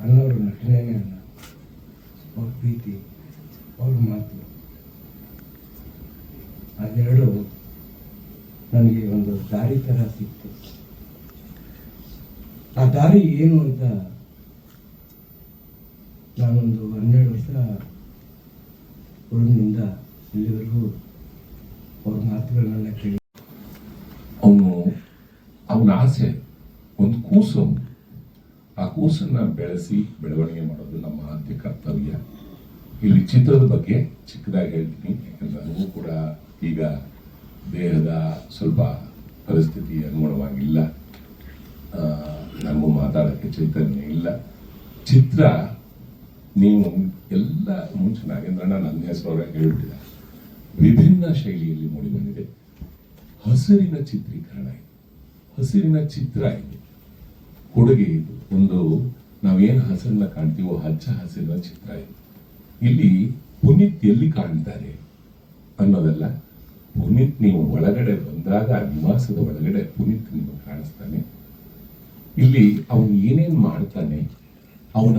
ಅಣ್ಣವ್ರ ನಟನೆಯೇ ಅಣ್ಣ, ಅವ್ರ ಪ್ರೀತಿ, ಅವ್ರ ಮಾತು, ಅದೆರಡು ನನಗೆ ಒಂದು ದಾರಿ ಥರ ಸಿಕ್ತು. ಆ ದಾರಿ ಏನು ಅಂತ ನಾನೊಂದು 12 ವರ್ಷ ಹುಡುಗನಿಂದ ಇಲ್ಲಿವರೆಗೂ ಅವ್ರ ಮಾತುಗಳನ್ನೆಲ್ಲ ಕೇಳಿ, ಅವನ ಆಸೆ ಒಂದು ಕೂಸು, ಆ ಕೂಸನ್ನ ಬೆಳೆಸಿ ಬೆಳವಣಿಗೆ ಮಾಡೋದು ನಮ್ಮ ಆದ್ಯ ಕರ್ತವ್ಯ. ಇಲ್ಲಿ ಚಿತ್ರದ ಬಗ್ಗೆ ಚಿಕ್ಕದಾಗಿ ಹೇಳ್ತೀನಿ, ಯಾಕಂದ್ರೆ ನನಗೂ ಕೂಡ ಈಗ ದೇಹದ ಸ್ವಲ್ಪ ಪರಿಸ್ಥಿತಿ ಅನುಗುಣವಾಗಿಲ್ಲ, ನನಗೂ ಮಾತಾಡೋಕ್ಕೆ ಚೈತನ್ಯ ಇಲ್ಲ. ಚಿತ್ರ ನೀವು ಎಲ್ಲ ಮುಂಚೆ ನಾಗೇಂದ್ರಣ್ಣ ನನ್ನ ಹೆಸರವರಾಗಿ ಹೇಳ್ಬಿಟ್ಟಿದ್ದಾರೆ, ವಿಭಿನ್ನ ಶೈಲಿಯಲ್ಲಿ ಮೂಡಿ ಬಂದಿದೆ. ಹಸಿರಿನ ಚಿತ್ರೀಕರಣ ಇದೆ, ಹಸಿರಿನ ಚಿತ್ರ ಇದೆ, ಕೊಡುಗೆ ಇದು. ಒಂದು ನಾವೇನು ಹಸಿರನ್ನ ಕಾಣ್ತೀವೋ ಹಚ್ಚ ಹಸಿರಿನ ಚಿತ್ರ ಇದೆ. ಇಲ್ಲಿ ಪುನೀತ್ ಎಲ್ಲಿ ಕಾಣ್ತಾರೆ ಅನ್ನೋದಲ್ಲ, ಪುನೀತ್ ನೀವು ಒಳಗಡೆ ಬಂದಾಗ ನಿವಾಸದ ಒಳಗಡೆ ಪುನೀತ್ ನಿಮಗೆ ಕಾಣಿಸ್ತಾನೆ. ಇಲ್ಲಿ ಅವನು ಏನೇನು ಮಾಡ್ತಾನೆ, ಅವನ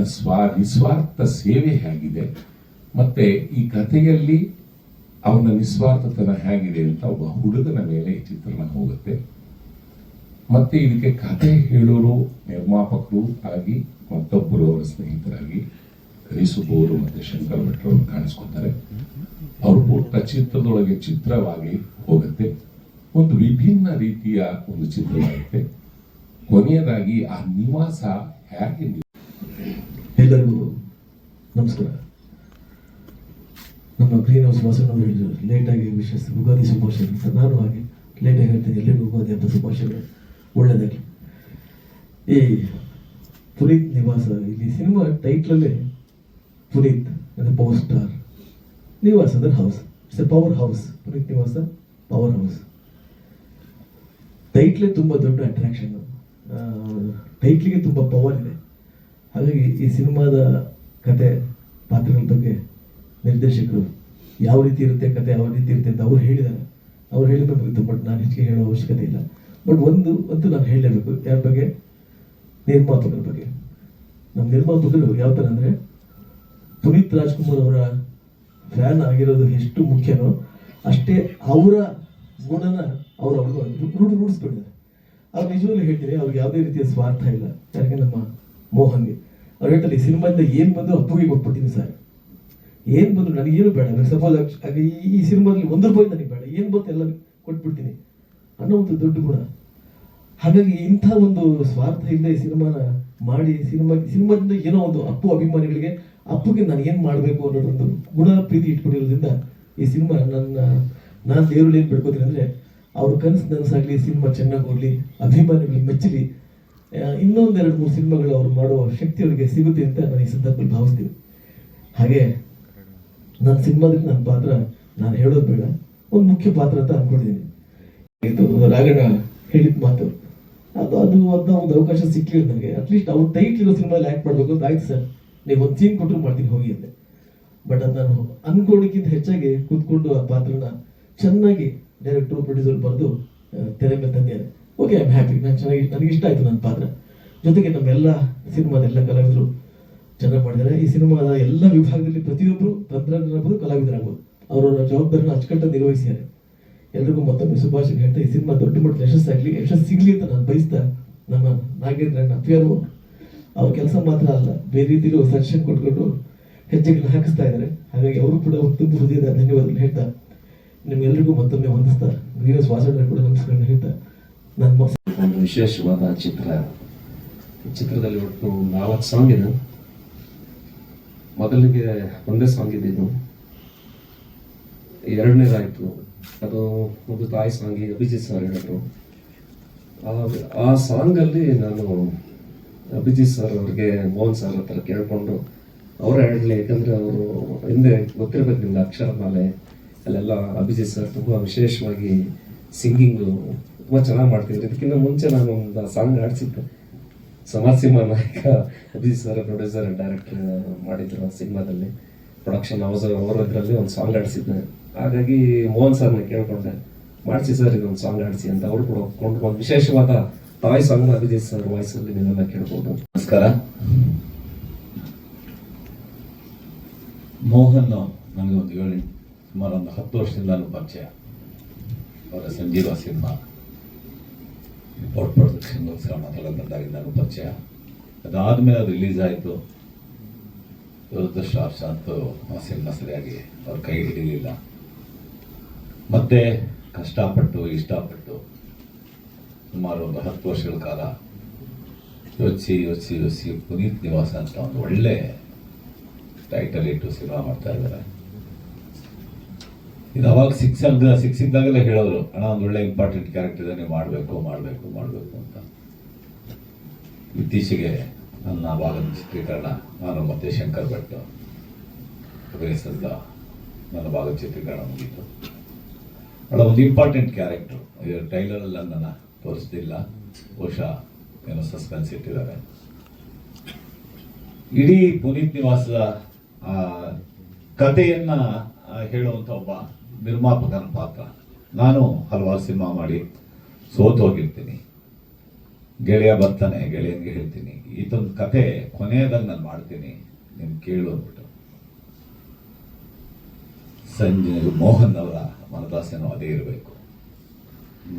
ನಿಸ್ವಾರ್ಥ ಸೇವೆ ಹೇಗಿದೆ, ಮತ್ತೆ ಈ ಕಥೆಯಲ್ಲಿ ಅವನ ನಿಸ್ವಾರ್ಥತನ ಹೇಗಿದೆ ಅಂತ ಒಬ್ಬ ಹುಡುಗನ ಮೇಲೆ ಈ ಚಿತ್ರಣ ಹೋಗುತ್ತೆ. ಮತ್ತೆ ಇದಕ್ಕೆ ಕಥೆ ಹೇಳೋರು ನಿರ್ಮಾಪಕರು ಆಗಿ ಮತ್ತೊಬ್ಬರು ಅವರ ಸ್ನೇಹಿತರಾಗಿ ಕರಿಸುಬ್ಬವರು ಮತ್ತೆ ಶಂಕರ್ ಭಟ್ರು ಕಾಣಿಸ್ಕೊತಾರೆ. ಅವರು ಪೂರ್ತ ಚಿತ್ರದೊಳಗೆ ಚಿತ್ರವಾಗಿ ಹೋಗುತ್ತೆ, ಒಂದು ವಿಭಿನ್ನ ರೀತಿಯ ಒಂದು ಚಿತ್ರವಾಗುತ್ತೆ. ಕೊನೆಯದಾಗಿ ಆ ನಿವಾಸ ಹೇಗೆ. ಎಲ್ಲರಿಗೂ ನಮಸ್ಕಾರ. ನಮ್ಮ ಗ್ರೀನ್ ಹೌಸ್ ವಾಸನವರು ಹೇಳಿದ್ರು ಲೇಟಾಗಿ ವಿಶೇಷ ಉಗಾದಿ ಶುಭಾಶಯಗಳು ಅಂತ. ನಾನು ಹಾಗೆ ಲೇಟಾಗಿ ಹೇಳ್ತೇನೆ, ಎಲ್ಲರಿಗೂ ಉಗಾದಿ ಹಬ್ಬ ಶುಭಾಶಯಗಳು, ಒಳ್ಳೆಯದಾಗಲಿ. ಈ ಪುನೀತ್ ನಿವಾಸ, ಇಲ್ಲಿ ಸಿನಿಮಾ ಟೈಟ್ಲಲ್ಲೇ ಪುನೀತ್ ಅಂದರೆ ಪವರ್ ಸ್ಟಾರ್, ನಿವಾಸ ಅಂದರೆ house, it's A power house. Puneeth ನಿವಾಸ ಪವರ್ ಹೌಸ್. ಟೈಟ್ಲೇ ತುಂಬ ದೊಡ್ಡ ಅಟ್ರಾಕ್ಷನ್, ಟೈಟ್ಲಿಗೆ ತುಂಬ ಪವರ್ ಇದೆ. ಹಾಗಾಗಿ ಈ ಸಿನಿಮಾದ ಕತೆ ಪಾತ್ರಗಳ ಬಗ್ಗೆ ನಿರ್ದೇಶಕರು ಯಾವ ರೀತಿ ಇರುತ್ತೆ ಕತೆ, ಯಾವ ರೀತಿ ಇರುತ್ತೆ ಅಂತ ಅವ್ರು ಹೇಳಿದ್ದಾರೆ. ಅವ್ರು ಹೇಳಿದ ಬಗ್ಗೆ ಬಟ್ ನಾನು ಹೆಚ್ಚಿಗೆ ಹೇಳೋ ಅವಶ್ಯಕತೆ ಇಲ್ಲ. ಬಟ್ ಒಂದು ನಾನು ಹೇಳಲೇಬೇಕು, ಯಾರ ಬಗ್ಗೆ? ನಿರ್ಮಾಪಕರ ಬಗ್ಗೆ. ನಮ್ಮ ನಿರ್ಮಾಪಕರು ಯಾವ ಥರ ಅಂದರೆ, ಪುನೀತ್ ರಾಜ್ಕುಮಾರ್ ಅವರ ಫ್ಯಾನ್ ಆಗಿರೋದು ಎಷ್ಟು ಮುಖ್ಯನೋ ಅಷ್ಟೇ ಅವರ ಗುಣನ ಅವ್ರಿಗೆ ರೂಢಿಸ್ಕೊಂಡಿದ್ದಾರೆ. ಅವ್ರು ನಿಜವಾಗ್ಲೂ ಹೇಳ್ತೀನಿ, ಅವ್ರಿಗೆ ಯಾವುದೇ ರೀತಿಯ ಸ್ವಾರ್ಥ ಇಲ್ಲ. ಯಾಕೆ ನಮ್ಮ ಮೋಹನ್ಗೆ ಅವ್ರು ಹೇಳ್ತಾರೆ, ಈ ಸಿನಿಮಾದಿಂದ ಏನು ಬಂದು ಅಪ್ಪುಗೆ ಕೊಟ್ಬಿಡ್ತೀನಿ ಸರ್, ಏನು ಬಂದು ನನಗೇನು ಬೇಡ, ಸಪೋಸ್ ಈ ಸಿನಿಮಾದಲ್ಲಿ ₹1 ನನಗೆ ಬೇಡ, ಏನು ಬಂತು ಎಲ್ಲ ಕೊಟ್ಬಿಡ್ತೀನಿ ಅನ್ನೋ ಒಂದು ದೊಡ್ಡ ಗುಣ. ಹಾಗಾಗಿ ಇಂಥ ಒಂದು ಸ್ವಾರ್ಥ ಇಲ್ಲದೆ ಈ ಸಿನಿಮಾನ ಮಾಡಿ ಸಿನಿಮಾದಿಂದ ಏನೋ ಒಂದು ಅಪ್ಪು ಅಭಿಮಾನಿಗಳಿಗೆ ಅಪ್ಪುಗೆ ನಾನು ಏನು ಮಾಡಬೇಕು ಅನ್ನೋದೊಂದು ಗುಣ ಪ್ರೀತಿ ಇಟ್ಕೊಂಡಿರೋದ್ರಿಂದ ಈ ಸಿನಿಮಾ ನಾನು ದೇವರಲ್ಲಿ ಏನು ಬಿಡ್ಕೋತೀನಿ ಅಂದರೆ, ಅವ್ರ ನನಸಾಗಲಿ, ಸಿನಿಮಾ ಚೆನ್ನಾಗಿ ಹೋಗಲಿ, ಅಭಿಮಾನಿಗಳಿಗೆ ಮೆಚ್ಚಲಿ, ಇನ್ನೊಂದು 2-3 ಸಿನಿಮಾಗಳು ಅವ್ರು ಮಾಡೋ ಶಕ್ತಿ ಅವರಿಗೆ ಸಿಗುತ್ತೆ ಅಂತ ನಾನು ಈ ಸಂದರ್ಭದಲ್ಲಿ ಭಾವಿಸ್ತೀನಿ. ಹಾಗೆ ನನ್ನ ಸಿನಿಮಾದಲ್ಲಿ ನನ್ನ ಪಾತ್ರ ನಾನು ಹೇಳೋದು ಬೇಡ, ಒಂದು ಮುಖ್ಯ ಪಾತ್ರ ಅಂತ ಅಂದ್ಕೊಂಡಿದ್ದೀನಿ. ಇದು ರಾಘಣ್ಣ ಹೇಳಿದ ಮಾತು, ಅದು ಒಂದು ಅವಕಾಶ ಸಿಕ್ಕಿಲ್ಲ ನನಗೆ. ಅಟ್ಲೀಸ್ಟ್ ಅವ್ರು ಟೈಟ್ ಇರೋ ಸಿನಿಮಾದಲ್ಲಿ ಆ್ಯಕ್ಟ್ ಮಾಡಬೇಕು ಅಂತ. ಆಯ್ತು ಸರ್, ನೀವು ಒಂದು ಸೀನ್ ಕೊಟ್ಟರು ಮಾಡ್ತೀನಿ ಹೋಗಿ ಅಂತೆ. ಬಟ್ ಅದು ನಾನು ಅನ್ಕೊಳ್ಳೋಕ್ಕಿಂತ ಹೆಚ್ಚಾಗಿ ಕೂತ್ಕೊಂಡು ಆ ಪಾತ್ರನ ಚೆನ್ನಾಗಿ ಡೈರೆಕ್ಟ್ರು ಪ್ರೊಡ್ಯೂಸರ್ ಬರೆದು ತೆರೆ ಮೇಲೆ ತಂದಿದ್ದಾರೆ. Okay, I am happy. ನನಗೆ ಇಷ್ಟ ಆಯಿತು ನನ್ನ ಪಾತ್ರ. ಜೊತೆಗೆ ನಮ್ಮೆಲ್ಲ ಸಿನಿಮಾದ ಎಲ್ಲ ಕಲಾವಿದರು ಚೆನ್ನಾಗಿ ಮಾಡಿದ್ದಾರೆ. ಈ ಸಿನಿಮಾದ ಎಲ್ಲ ವಿಭಾಗದಲ್ಲಿ ಪ್ರತಿಯೊಬ್ಬರು ತಂತ್ರಜ್ಞರಾಗ್ಬೋದು, ಕಲಾವಿದರಾಗ್ಬೋದು, ಅವರವರ ಜವಾಬ್ದಾರಿನ ಅಚ್ಚುಕಟ್ಟಾಗಿ ನಿರ್ವಹಿಸಿದ್ದಾರೆ. ಎಲ್ರಿಗೂ ಮತ್ತೊಮ್ಮೆ ಶುಭಾಶಯ ಹೇಳ್ತಾ ಈ ಸಿನಿಮಾ ದೊಡ್ಡ ಮಟ್ಟದ ಯಶಸ್ಸು ಸಿಗಲಿ ಅಂತ ನಾನು ಬಯಸ್ತಾ, ನಮ್ಮ ನಾಗೇಂದ್ರಣ್ಣ ಅಫಿಯರು ಅವ್ರ ಕೆಲಸ ಮಾತ್ರ ಅಲ್ಲ, ಬೇರೆ ರೀತಿಯಲ್ಲೂ ಸಜೆಷನ್ ಕೊಟ್ಕೊಂಡು ಹೆಜ್ಜೆಗಳನ್ನ ಹಾಕಿಸ್ತಾ ಇದ್ದಾರೆ. ಹಾಗಾಗಿ ಅವರು ಕೂಡ ತುಂಬ ಹೃದಯದ ಧನ್ಯವಾದಗಳು ಹೇಳ್ತಾ, ನಿಮ್ಗೆಲ್ರಿಗೂ ಮತ್ತೊಮ್ಮೆ ವಂದಿಸ್ತಾ, ಗ್ರೀನ್ ಹೌಸ್ ವಾಸನ ಕೂಡ ನಮಸ್ಕಾರ ಹೇಳ್ತಾ ಒಂದು ವಿಶೇಷವಾದ ಚಿತ್ರದಲ್ಲಿ ಒಟ್ಟು 4 ಸಾಂಗ್ ಇದೆ. ಮೊದಲಿಗೆ ಒಂದೇ ಸಾಂಗ್ ಇದ್ದಿದ್ದು, ಎರಡನೇದಾಯಿತು ಅದು ಒಂದು ತಾಯಿ ಸಾಂಗಿಗೆ ಅಭಿಜಿತ್ ಸರ್ ಹೇಳಿದ್ರು. ಆ ಸಾಂಗಲ್ಲಿ ನಾನು ಅಭಿಜಿತ್ ಸರ್ ಅವ್ರಿಗೆ ಮೋಹನ್ ಸರ್ ಹತ್ರ ಕೇಳಿಕೊಂಡು ಅವರೇ ಹೇಳಲಿ, ಯಾಕಂದರೆ ಅವರು ಹಿಂದೆ ಗೊತ್ತಿರಬೇಕು ನಿಮ್ಗೆ ಅಕ್ಷರಮಾಲೆ ಅಲ್ಲೆಲ್ಲ ಅಭಿಜಿತ್ ಸರ್ ತುಂಬ ವಿಶೇಷವಾಗಿ ಸಿಂಗಿಂಗು ತುಂಬ ಚೆನ್ನಾಗಿ ಮಾಡ್ತಿದ್ರು. ಇದಕ್ಕಿಂತ ಮುಂಚೆ ನಾನು ಒಂದು ಸಾಂಗ್ ಆಡಿಸಿದ್ದೆ, ಸಮಾಜಸೀಮಾ ನಾಯಕ Abhijit sir producer and director ಮಾಡಿದ್ರು. ಆ ಸಿನಿಮಾದಲ್ಲಿ ಪ್ರೊಡಕ್ಷನ್ ಅವರ ಇದರಲ್ಲಿ ಒಂದು ಸಾಂಗ್ ಆಡಿಸಿದ್ದೆ. ಹಾಗಾಗಿ ಮೋಹನ್ ಸರ್ನ ಕೇಳ್ಕೊಂಡೆ, ಮಾಡಿಸಿ ಸರ್ ಇದೊಂದು ಸಾಂಗ್ ಆಡಿಸಿ ಅಂತ. ಅವರು ಕೂಡ ಒಪ್ಕೊಂಡು ಒಂದು ವಿಶೇಷವಾದ ತಾಯಿ ಸಾಂಗ್ ಅಭಿಜಿತ್ ಸರ್ ವಾಯ್ಸಲ್ಲಿ ನಿಮ್ಮನ್ನ ಕೇಳ್ಬೋದು. ನಮಸ್ಕಾರ. ಮೋಹನ್ ನನಗೆ ಸುಮಾರು ಒಂದು 10 ವರ್ಷದಿಂದ ಪರಿಚಯ. ಅವರ ಸಂಜೀವ ಸಿನಿಮಾ ಪ್ರೊಡಕ್ಷನ್ಗೋಸ್ಕರ ಮಾತಾಡೋದಾಗಿಂದ ಪರಿಚಯ. ಅದಾದಮೇಲೆ ಅದು ರಿಲೀಸ್ ಆಯಿತು. ದುರದೃಷ್ಟ ಅಂತೂ ಆ ಸಿನಿಮಾ ಸರಿಯಾಗಿ ಅವ್ರ ಕೈ ಹಿಡಿಲಿಲ್ಲ. ಮತ್ತೆ ಕಷ್ಟಪಟ್ಟು ಇಷ್ಟಪಟ್ಟು ಸುಮಾರು ಒಂದು 10 ವರ್ಷಗಳ ಕಾಲ ಯೋಚಿಸಿ ಪುನೀತ್ ನಿವಾಸ ಅಂತ ಒಂದು ಒಳ್ಳೆ ಟೈಟಲ್ ಇಟ್ಟು ಸಿನಿಮಾ ಮಾಡ್ತಾ ಇದ್ದಾರೆ. ಇದು ಅವಾಗ ಸಿಕ್ಸಿದ್ದಾಗಲೇ ಹೇಳೋರು, ಅಣ್ಣ ಒಂದು ಒಳ್ಳೆ ಇಂಪಾರ್ಟೆಂಟ್ ಕ್ಯಾರೆಕ್ಟರ್ ಇದೆ, ನೀವು ಮಾಡಬೇಕು ಅಂತ. ಇತ್ತೀಚೆಗೆ ನನ್ನ ಭಾಗದ ಚಿತ್ರೀಕರಣ, ನಾನು ಮತ್ತೆ ಶಂಕರ್ ಭಟ್ ಅಭಿನಯಿಸಿದ ನನ್ನ ಭಾಗದ ಚಿತ್ರೀಕರಣ ಮುಗೀತು. ಅವಳ ಒಂದು ಇಂಪಾರ್ಟೆಂಟ್ ಕ್ಯಾರೆಕ್ಟರ್ ಟ್ರೈಲರಲ್ಲಿ ನನ್ನನ್ನು ತೋರಿಸ್ತಿಲ್ಲ, ಬಹುಶಃ ಏನೋ ಸಸ್ಪೆನ್ಸ್ ಇಟ್ಟಿದ್ದಾರೆ. ಇಡೀ ಪುನೀತ್ ನಿವಾಸದ ಕಥೆಯನ್ನ ಹೇಳುವಂಥ ಒಬ್ಬ ನಿರ್ಮಾಪಕನ ಪಾತ್ರ. ನಾನು ಹಲವಾರು ಸಿನಿಮಾ ಮಾಡಿ ಸೋತು ಹೋಗಿರ್ತೀನಿ. ಗೆಳೆಯ ಬರ್ತಾನೆ, ಗೆಳೆಯನಿಗೆ ಹೇಳ್ತೀನಿ ಇದೊಂದು ಕತೆ ಕೊನೆಯದಲ್ಲಿ ನಾನು ಮಾಡ್ತೀನಿ, ನೀನು ಕೇಳು ಅಂದ್ಬಿಟ್ಟು. ಮೋಹನ್ ಅವರ ಮನದಾಸೆನೂ ಅದೇ ಇರಬೇಕು.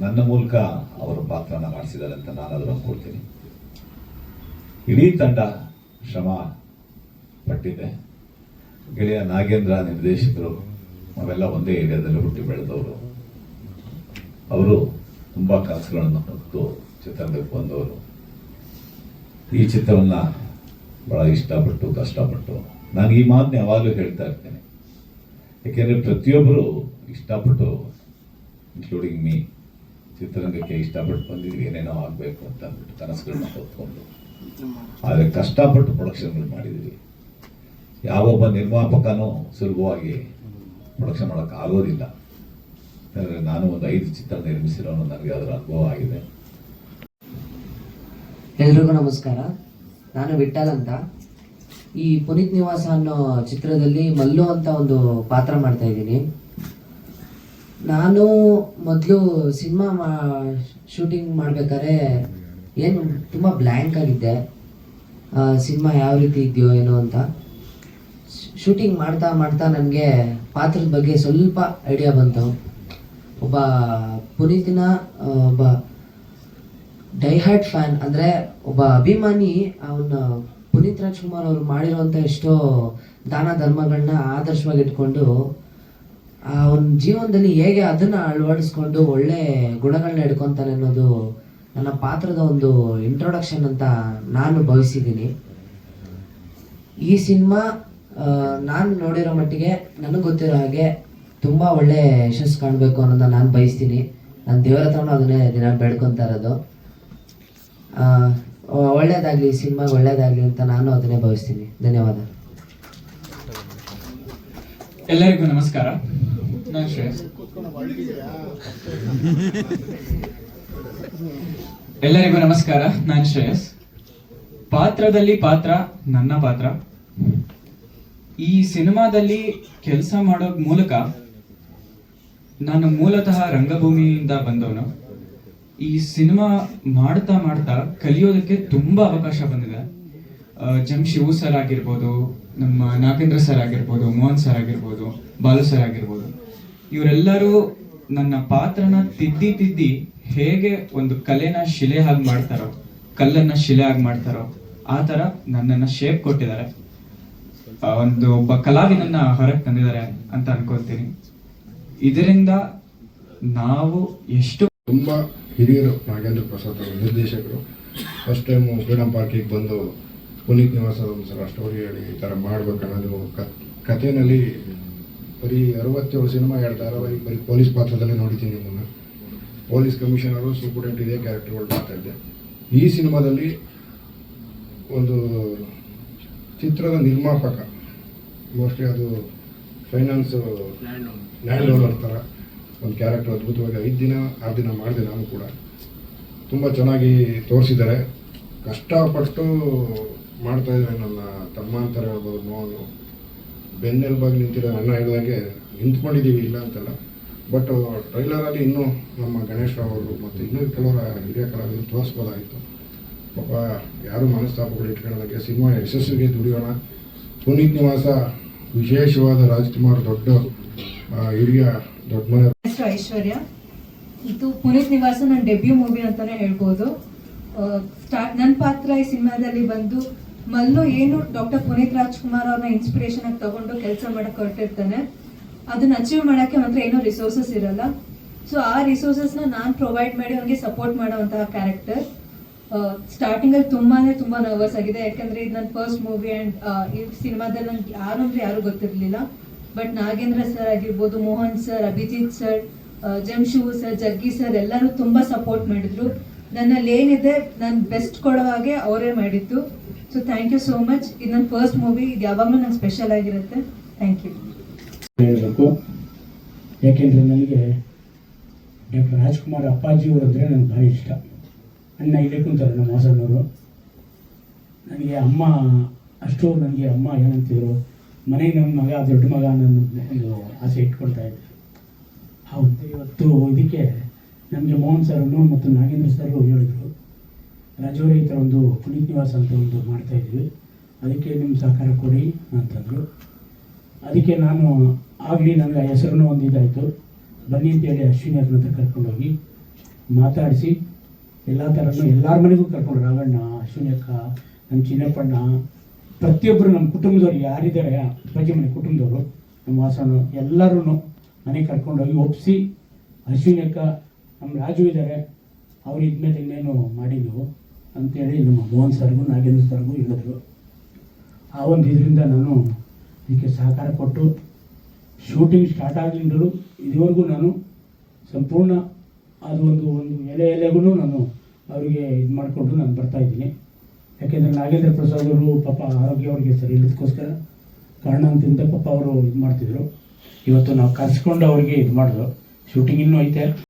ನನ್ನ ಮೂಲಕ ಅವರ ಪಾತ್ರನ ಮಾಡಿಸಿದ್ದಾರೆ ಅಂತ ನಾನು ಅದನ್ನು ಅಂದ್ಕೊಳ್ತೀನಿ. ಇಡೀ ತಂಡ ಶ್ರಮ ಪಟ್ಟಿದೆ. ಗೆಳೆಯ ನಾಗೇಂದ್ರ ನಿರ್ದೇಶಕರು, ನಾವೆಲ್ಲ ಒಂದೇ ಏರಿಯಾದಲ್ಲಿ ಹುಟ್ಟಿ ಬೆಳೆದವರು. ಅವರು ತುಂಬ ಕನಸುಗಳನ್ನು ಹೊತ್ತು ಚಿತ್ರರಂಗಕ್ಕೆ ಬಂದವರು. ಈ ಚಿತ್ರವನ್ನು ಬಹಳ ಇಷ್ಟಪಟ್ಟು ಕಷ್ಟಪಟ್ಟು, ನಾನು ಈ ಮಾತನ್ನ ಯಾವಾಗಲೂ ಹೇಳ್ತಾ ಇರ್ತೇನೆ. ಯಾಕೆಂದರೆ ಪ್ರತಿಯೊಬ್ಬರು ಇಷ್ಟಪಟ್ಟು, ಇನ್ಕ್ಲೂಡಿಂಗ್ ಮೀ, ಚಿತ್ರರಂಗಕ್ಕೆ ಇಷ್ಟಪಟ್ಟು ಬಂದಿದ್ವಿ, ಏನೇನೋ ಆಗಬೇಕು ಅಂತ ಅಂದ್ಬಿಟ್ಟು ಕನಸುಗಳನ್ನ ಹೊತ್ಕೊಂಡು. ಆದರೆ ಕಷ್ಟಪಟ್ಟು ಪ್ರೊಡಕ್ಷನ್ಗಳು ಮಾಡಿದ್ವಿ. ಯಾವೊಬ್ಬ ನಿರ್ಮಾಪಕನೂ ಸುಲಭವಾಗಿ ಪ್ರೊಡಕ್ಷನ್ ಮಾಡೋಕ್ಕೆ ಆಗೋದಿಲ್ಲ. ಯಾಕಂದರೆ ನಾನು ಒಂದು 5 ಚಿತ್ರ ನಿರ್ಮಿಸಿರೋನು, ನನಗೆ ಅದರ ಅನುಭವ ಆಗಿದೆ. ಎಲ್ರಿಗೂ ನಮಸ್ಕಾರ. ನಾನು ವಿಠಲ್ ಅಂತ. ಈ ಪುನೀತ್ ನಿವಾಸ ಅನ್ನೋ ಚಿತ್ರದಲ್ಲಿ ಮಲ್ಲು ಅಂತ ಒಂದು ಪಾತ್ರ ಮಾಡ್ತಾ ಇದ್ದೀನಿ. ನಾನು ಮೊದಲು ಸಿನಿಮಾ ಶೂಟಿಂಗ್ ಮಾಡ್ಬೇಕಾದ್ರೆ ಏನು ತುಂಬ ಬ್ಲ್ಯಾಂಕ್ ಆಗಿದ್ದೆ. ಸಿನಿಮಾ ಯಾವ ರೀತಿ ಇದೆಯೋ ಏನೋ ಅಂತ. ಶೂಟಿಂಗ್ ಮಾಡ್ತಾ ನನಗೆ ಪಾತ್ರದ ಬಗ್ಗೆ ಸ್ವಲ್ಪ ಐಡಿಯಾ ಬಂತು. ಒಬ್ಬ ಪುನೀತಿನ ಒಬ್ಬ ಡೈಹಾರ್ಟ್ ಫ್ಯಾನ್, ಅಂದರೆ ಒಬ್ಬ ಅಭಿಮಾನಿ, ಅವನ ಪುನೀತ್ ರಾಜ್ಕುಮಾರ್ ಅವರು ಮಾಡಿರೋಂಥ ಎಷ್ಟೋ ದಾನ ಧರ್ಮಗಳನ್ನ ಆದರ್ಶವಾಗಿ ಇಟ್ಕೊಂಡು ಅವನ ಜೀವನದಲ್ಲಿ ಹೇಗೆ ಅದನ್ನು ಅಳವಡಿಸ್ಕೊಂಡು ಒಳ್ಳೆ ಗುಣಗಳನ್ನ ಹಿಡ್ಕೊತಾನೆ ಅನ್ನೋದು ನನ್ನ ಪಾತ್ರದ ಒಂದು ಇಂಟ್ರೊಡಕ್ಷನ್ ಅಂತ ನಾನು ಭಾವಿಸಿದ್ದೀನಿ. ಈ ಸಿನಿಮಾ ನಾನು ನೋಡಿರೋ ಮಟ್ಟಿಗೆ ನನಗೆ ಗೊತ್ತಿರೋ ಹಾಗೆ ತುಂಬ ಒಳ್ಳೆ ಯಶಸ್ಸು ಕಾಣಬೇಕು ಅನ್ನೋದನ್ನ ನಾನು ಬಯಸ್ತೀನಿ. ನಾನು ದೇವರ ಹತ್ರನೂ ಅದನ್ನೇ ದಿನ ಬೇಡ್ಕೊತಾ ಇರೋದು. ಒಳ್ಳೇದಾಗಲಿ, ಸಿನಿಮಾಗೆ ಒಳ್ಳೇದಾಗಲಿ ಅಂತ ನಾನು ಅದನ್ನೇ ಭಾವಿಸ್ತೀನಿ. ಧನ್ಯವಾದ. ಎಲ್ಲರಿಗೂ ನಮಸ್ಕಾರ. ನಾನು ಶ್ರೇಯಸ್. ಎಲ್ಲರಿಗೂ ನಮಸ್ಕಾರ, ನಾನು ಶ್ರೇಯಸ್. ಪಾತ್ರದಲ್ಲಿ ಪಾತ್ರ ನನ್ನ ಪಾತ್ರ. ಈ ಸಿನಿಮಾದಲ್ಲಿ ಕೆಲಸ ಮಾಡೋ ಮೂಲಕ ನಾನು ಮೂಲತಃ ರಂಗಭೂಮಿಯಿಂದ ಬಂದವನು. ಈ ಸಿನಿಮಾ ಮಾಡ್ತಾ ಕಲಿಯೋದಕ್ಕೆ ತುಂಬಾ ಅವಕಾಶ ಬಂದಿದೆ. ಶಿವು ಸರ್ ಆಗಿರ್ಬೋದು, ನಮ್ಮ ನಾಗೇಂದ್ರ ಸರ್ ಆಗಿರ್ಬೋದು, ಮೋಹನ್ ಸರ್ ಆಗಿರ್ಬೋದು, ಬಾಲು ಸರ್ ಆಗಿರ್ಬೋದು, ಇವರೆಲ್ಲರೂ ನನ್ನ ಪಾತ್ರನ ತಿದ್ದಿ ಹೇಗೆ ಒಂದು ಕಲೆನ ಶಿಲೆ ಹಾಗೆ ಮಾಡ್ತಾರೋ, ಕಲ್ಲನ್ನ ಶಿಲೆ ಆಗಿ ಮಾಡ್ತಾರೋ ಆ ಥರ ನನ್ನನ್ನು ಶೇಪ್ ಕೊಟ್ಟಿದ್ದಾರೆ. ಒಬ್ಬ ಕಲಾವಿದನ್ನ ಹೊರಗೆ ತಂದಿದ್ದಾರೆ ಅಂತ ಅನ್ಕೊಳ್ತೀನಿ. ಇದರಿಂದ ನಾವು ಎಷ್ಟು ತುಂಬ ಹಿರಿಯರು, ನಾಗೇಂದ್ರ ಪ್ರಸಾದ್ ಅವರು ನಿರ್ದೇಶಕರು, ಫಸ್ಟ್ ಟೈಮು ಫ್ರೀಡಮ್ ಪಾರ್ಕಿಗೆ ಬಂದು ಪುನೀತ್ ನಿವಾಸ ಒಂದು ಸಲ ಸ್ಟೋರಿ ಹೇಳಿ ಈ ಥರ ಮಾಡ್ಬೇಕನ್ನೋದು ಕಥೆಯಲ್ಲಿ ಬರೀ 67 ಸಿನಿಮಾ 2 ಧಾರಾವಾಹಿ ಬರೀ ಪೊಲೀಸ್ ಪಾತ್ರದಲ್ಲೇ ನೋಡಿದ್ದೀನಿ. ನಿಮ್ಮನ್ನು ಪೊಲೀಸ್ ಕಮಿಷನರು, ಸೂಪರ್ಡೆಂಟ್ ಇದೇ ಕ್ಯಾರೆಕ್ಟರ್ಗಳು ಮಾಡ್ತಾ ಇದ್ದೆ. ಈ ಸಿನಿಮಾದಲ್ಲಿ ಒಂದು ಚಿತ್ರದ ನಿರ್ಮಾಪಕ, ಮೋಸ್ಟ್ಲಿ ಅದು ಫೈನಾನ್ಸ್ ಲ್ಯಾಂಡ್ ಓನರ್ ಥರ ಒಂದು ಕ್ಯಾರೆಕ್ಟರ್ ಅದ್ಭುತವಾಗಿ 6 ದಿನ ಮಾಡಿದೆ. ನಾನು ಕೂಡ ತುಂಬ ಚೆನ್ನಾಗಿ ತೋರಿಸಿದ್ದಾರೆ. ಕಷ್ಟಪಟ್ಟು ಮಾಡ್ತಾಯಿದ್ದಾರೆ. ನನ್ನ ತಮ್ಮ ಅಂತಾರೆ ಹೇಳ್ಬೋದು, ಮೋಹನು ಬೆನ್ನೆಲುಬಾಗಿ ನಿಂತಿರೋ, ಅಣ್ಣ ಹೇಳಿದಾಗೆ ನಿಂತ್ಕೊಂಡಿದ್ದೀವಿ ಇಲ್ಲ ಅಂತಲ್ಲ, ಬಟ್ ಟ್ರೈಲರಲ್ಲಿ ಇನ್ನೂ ನಮ್ಮ ಗಣೇಶ್ ರಾವ್ ಅವರು ಮತ್ತು ಇನ್ನೂ ಕೆಲವರ ಹಿರಿಯ ಕಲಾವಿದರು ತೋರಿಸ್ಬೋದಾಗಿತ್ತು. ಪಾಪ ಯಾರು ಮನಸ್ತಾಪಗಳು ಇಟ್ಕೊಳ್ಳೋದಕ್ಕೆ ಸಿನಿಮಾ ಯಶಸ್ವಿಗೆ ದುಡಿಯೋಣ. ಪುನೀತ್ ನಿವಾಸ ವಿಶೇಷವಾದ ರಾಜ್ಕುಮಾರ್ ದೊಡ್ಡ ಹಿರಿಯ ದೊಡ್ಡ ಮನೆ. ಹೆಸರು ಐಶ್ವರ್ಯ. ಇದು ಪುನೀತ್ ನಿವಾಸ ನನ್ನ ಡೆಬ್ಯೂ ಮೂವಿ ಅಂತಾನೆ ಹೇಳ್ಬೋದು. ನನ್ನ ಪಾತ್ರ ಈ ಸಿನಿಮಾದಲ್ಲಿ ಬಂದು ಮಲ್ಲು ಏನು ಡಾಕ್ಟರ್ ಪುನೀತ್ ರಾಜ್ಕುಮಾರ್ ಅವ್ರನ್ನ ಇನ್ಸ್ಪಿರೇಷನ್ ಆಗಿ ತಗೊಂಡು ಕೆಲಸ ಮಾಡಕ್ಕೆ ಹೊರಟಿರ್ತಾನೆ. ಅದನ್ನ ಅಚೀವ್ ಮಾಡಕ್ಕೆ ಮಾತ್ರ ಏನೋ ರಿಸೋರ್ಸಸ್ ಇರಲ್ಲ. ಸೊ ಆ ರಿಸೋರ್ಸಸ್ನ ನಾನು ಪ್ರೊವೈಡ್ ಮಾಡಿ ಅವ್ನಿಗೆ ಸಪೋರ್ಟ್ ಮಾಡುವಂತಹ ಕ್ಯಾರೆಕ್ಟರ್. ಸ್ಟಾರ್ಟಿಂಗಲ್ಲಿ ತುಂಬಾ ನರ್ವಸ್ ಆಗಿದೆ, ಯಾಕಂದ್ರೆ ಇದು ನನ್ನ ಫಸ್ಟ್ ಮೂವಿ ಆ್ಯಂಡ್ ಈ ಸಿನಿಮಾದಲ್ಲಿ ನಂಗೆ ಯಾರು ಗೊತ್ತಿರಲಿಲ್ಲ. ಬಟ್ ನಾಗೇಂದ್ರ ಸರ್ ಆಗಿರ್ಬೋದು, Mohan sir, Abhijit sir, Jamshu sir, Jaggi sir ಎಲ್ಲರೂ ತುಂಬಾ ಸಪೋರ್ಟ್ ಮಾಡಿದ್ರು. ನನ್ನಲ್ಲಿ ಏನಿದೆ ನಾನು ಬೆಸ್ಟ್ ಕೊಡೋ ಹಾಗೆ ಅವರೇ ಮಾಡಿದ್ದು. So thank you so much. ಇದು ನನ್ನ ಫಸ್ಟ್ ಮೂವಿ, ಇದು ಯಾವಾಗಲೂ ನಂಗೆ ಸ್ಪೆಷಲ್ ಆಗಿರುತ್ತೆ. Thank you. ಹೇಳಬೇಕು, ಯಾಕೆಂದರೆ ನನಗೆ ಡಾಕ್ಟರ್ ರಾಜ್ಕುಮಾರ್ ಅಪ್ಪಾಜಿಯವರು ಅಂದರೆ ನನಗೆ ಭಾಳ ಇಷ್ಟ. ಅಣ್ಣ ಇಲ್ಲೇ ಕುಂತಾರೆ ನಮ್ಮ ಹಾಸನವರು. ನನಗೆ ಅಮ್ಮ ಏನಂತಿದ್ರು, ಮನೆಗೆ ನನ್ನ ಮಗ ದೊಡ್ಡ ಮಗ ನನ್ನ ಒಂದು ಆಸೆ ಇಟ್ಕೊಳ್ತಾ ಇದ್ದೆ. ಹೌದು, ಇವತ್ತು ಇದಕ್ಕೆ ನಮಗೆ ಮೋಹನ್ ಸರನ್ನು ಮತ್ತು ನಾಗೇಂದ್ರ ಸರ್ ಹೇಳಿದರು, ರಾಜವರೇ ಈ ಥರ ಒಂದು ಪುನೀತ್ ನಿವಾಸ ಅಂತ ಒಂದು ಮಾಡ್ತಾಯಿದ್ವಿ, ಅದಕ್ಕೆ ನಿಮ್ಮ ಸಹಕಾರ ಕೊಡಿ ಅಂತಂದರು. ಅದಕ್ಕೆ ನಾನು ಆಗಲಿ ನನಗೆ ಆ ಹೆಸರನ್ನು ಒಂದು ಇದಾಯಿತು, ಬನ್ನಿ ಅಂತೇಳಿ ಅಶ್ವಿನಿ ಅವ್ರನ್ನ ಹತ್ರ ಕರ್ಕೊಂಡೋಗಿ ಮಾತಾಡಿಸಿ ಎಲ್ಲರ ಮನೆಗೂ ಕರ್ಕೊಂಡು, ರಾಘಣ್ಣ, ಅಶ್ವಿನಿ ಅಕ್ಕ, ನಮ್ಮ ಚಿನ್ನಪ್ಪಣ್ಣ, ಪ್ರತಿಯೊಬ್ಬರು ನಮ್ಮ ಕುಟುಂಬದವ್ರು ಯಾರಿದ್ದಾರೆ ಅಪ್ಪಾಜಿ ಮನೆ ಕುಟುಂಬದವರು, ನಮ್ಮ ವಾಸನ ಎಲ್ಲರೂ ಮನೆಗೆ ಕರ್ಕೊಂಡೋಗಿ ಒಪ್ಪಿಸಿ, ಅಶ್ವಿನಿ ಅಕ್ಕ, ನಮ್ಮ ರಾಜು ಇದ್ದಾರೆ, ಅವ್ರು ಇದ್ಮೇಲೆ ಇನ್ನೇನು ಮಾಡಿ ನೀವು ಅಂತೇಳಿ ನಮ್ಮ ಮೋಹನ್ ಸರ್ಗೂ ನಾಗೇಂದ್ರ ಸರ್ಗೂ ಹೇಳಿದ್ರು. ಆ ಒಂದು ಇದರಿಂದ ನಾನು ಇದಕ್ಕೆ ಸಹಕಾರ ಕೊಟ್ಟು ಶೂಟಿಂಗ್ ಸ್ಟಾರ್ಟ್ ಆಗಲಿಂದಲೂ ಇದುವರೆಗೂ ನಾನು ಸಂಪೂರ್ಣ ಅದು ಒಂದು ಎಲೆಗೂ ನಾನು ಅವರಿಗೆ ಇದು ಮಾಡಿಕೊಂಡು ನಾನು ಬರ್ತಾಯಿದ್ದೀನಿ. ಯಾಕೆಂದರೆ ನಾಗೇಂದ್ರ ಪ್ರಸಾದ್ ಅವರು ಪಾಪ ಆರೋಗ್ಯ ಅವ್ರಿಗೆ ಸರಿ ಇಲ್ಲದಕ್ಕೋಸ್ಕರ ಕಾರಣ ಅಂತಿಂದ ಪಾಪ ಅವರು ಇದು ಮಾಡ್ತಿದ್ರು. ಇವತ್ತು ನಾವು ಕರೆಸ್ಕೊಂಡು ಅವರಿಗೆ ಇದು ಮಾಡಿದ್ರು. ಶೂಟಿಂಗ್ ಇನ್ನೂ ಐತೆ.